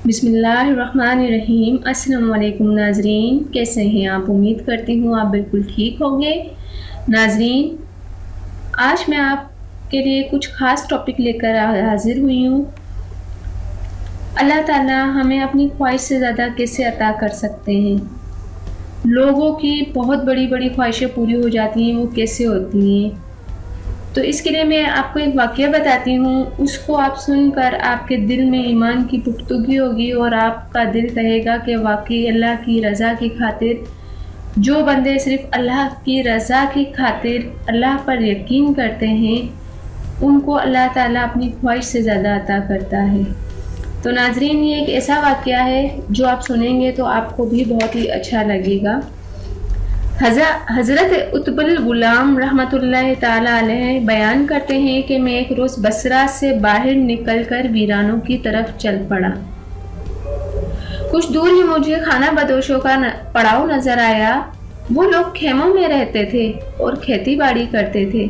बिस्मिल्लाहिर्रहमानिर्रहीम। अस्सलाम वालेकुम नाजरीन, कैसे हैं आप? उम्मीद करती हूँ आप बिल्कुल ठीक होंगे। नाजरीन, आज मैं आपके लिए कुछ ख़ास टॉपिक लेकर हाजिर हुई हूँ। अल्लाह ताला हमें अपनी ख्वाहिश से ज़्यादा कैसे अता कर सकते हैं। लोगों की बहुत बड़ी बड़ी ख्वाहिशें पूरी हो जाती हैं, वो कैसे होती हैं? तो इसके लिए मैं आपको एक वाक़या बताती हूँ, उसको आप सुनकर आपके दिल में ईमान की पुख्तगी होगी और आपका दिल कहेगा कि वाकई अल्लाह की रज़ा की खातिर जो बंदे सिर्फ़ अल्लाह की रज़ा की खातिर अल्लाह पर यकीन करते हैं, उनको अल्लाह ताला अपनी ख्वाहिश से ज़्यादा अता करता है। तो नाजरीन, ये एक ऐसा वाक़या है जो आप सुनेंगे तो आपको भी बहुत ही अच्छा लगेगा। हज़रत उत्बुल गुलाम रहमतुल्लाह ताला अलैह बयान करते हैं कि मैं एक रोज़ बसरा से बाहर निकलकर वीरानों की तरफ चल पड़ा। कुछ दूर ही मुझे खाना बदोशों का पड़ाव नज़र आया। वो लोग खेमों में रहते थे और खेती बाड़ी करते थे।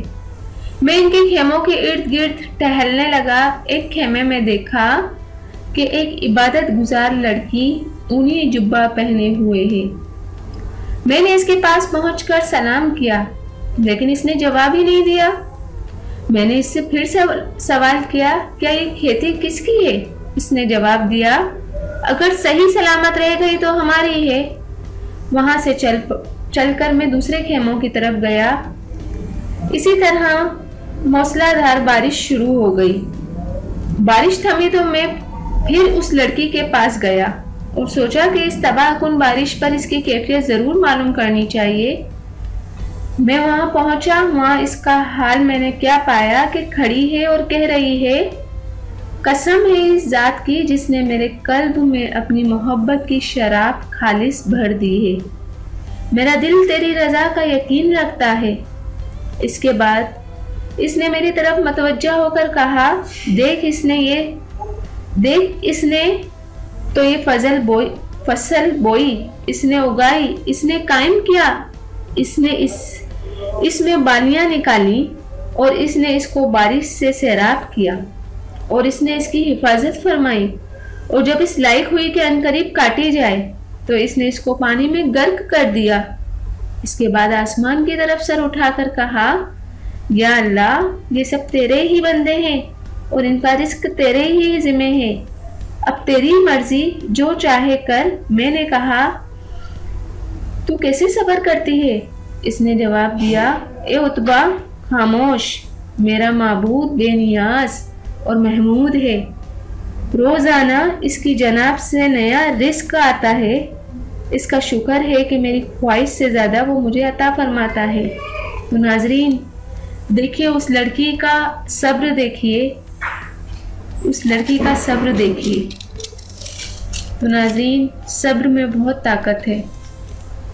मैं इनके खेमों के इर्द गिर्द टहलने लगा। एक खेमे में देखा कि एक इबादत गुजार लड़की ऊनी जुब्बा पहने हुए है। मैंने इसके पास पहुंचकर सलाम किया, लेकिन इसने जवाब ही नहीं दिया। मैंने इससे फिर से सवाल किया, क्या ये खेती किसकी है? इसने जवाब दिया, अगर सही सलामत रह गई तो हमारी है। वहां से चलकर मैं दूसरे खेमों की तरफ गया। इसी तरह मूसलाधार बारिश शुरू हो गई। बारिश थमी तो मैं फिर उस लड़की के पास गया और सोचा कि इस तबाहकुन बारिश पर इसकी कैफियत ज़रूर मालूम करनी चाहिए। मैं वहां पहुंचा। वहां इसका हाल मैंने क्या पाया कि खड़ी है और कह रही है, कसम है इस ज़ात की जिसने मेरे कल्ब में अपनी मोहब्बत की शराब खालिस भर दी है। मेरा दिल तेरी रज़ा का यकीन रखता है। इसके बाद इसने मेरी तरफ मतवज्जा होकर कहा, देख इसने तो ये फसल बोई, इसने उगाई, इसने कायम किया, इसने इसमें बालियां निकाली और इसने इसको बारिश से सैराब किया और इसने इसकी हिफाजत फरमाई। और जब इस लायक हुई कि अनकरीब काटी जाए तो इसने इसको पानी में गर्क कर दिया। इसके बाद आसमान की तरफ सर उठाकर कहा, या अल्लाह, ये सब तेरे ही बंदे हैं और इनका रिस्क तेरे ही जिम्मे है। अब तेरी मर्जी, जो चाहे कर। मैंने कहा, तू कैसे सब्र करती है? इसने जवाब दिया, ए उत्बा, खामोश, मेरा माबूद बेनियाज और महमूद है। रोजाना इसकी जनाब से नया रिस्क आता है। इसका शुक्र है कि मेरी ख्वाहिश से ज़्यादा वो मुझे अता फरमाता है। तो नाजरीन, देखिए उस लड़की का सब्र, देखिए उस लड़की का सब्र देखिए। तो नाज़रीन, सब्र में बहुत ताकत है।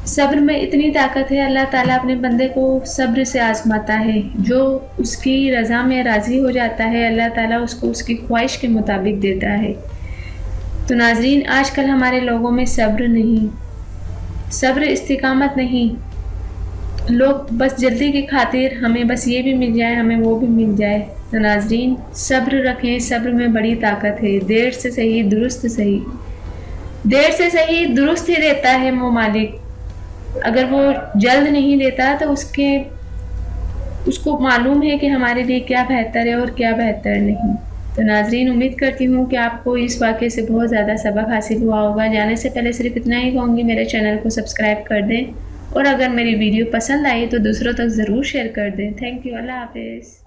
सब्र में इतनी ताकत है, अल्लाह ताला अपने बंदे को सब्र से आजमाता है। जो उसकी रज़ा में राज़ी हो जाता है, अल्लाह ताला उसको उसकी ख्वाहिश के मुताबिक देता है। तो नाज़रीन, आजकल हमारे लोगों में सब्र नहीं, सब्र इस्तिकामत नहीं। लोग बस जल्दी की खातिर हमें बस ये भी मिल जाए, हमें वो भी मिल जाए। तो नाज़रीन, सब्र रखें, सब्र में बड़ी ताकत है। देर से सही दुरुस्त सही, देर से सही दुरुस्त ही देता है वो मालिक। अगर वो जल्द नहीं देता तो उसको मालूम है कि हमारे लिए क्या बेहतर है और क्या बेहतर नहीं। तो नाज़रीन, उम्मीद करती हूँ कि आपको इस वाक़े से बहुत ज़्यादा सबक हासिल हुआ होगा। जाने से पहले सिर्फ इतना ही कहूँगी, मेरे चैनल को सब्सक्राइब कर दें और अगर मेरी वीडियो पसंद आई तो दूसरों तक ज़रूर शेयर कर दें। Thank you. अल्लाह हाफ़िज़।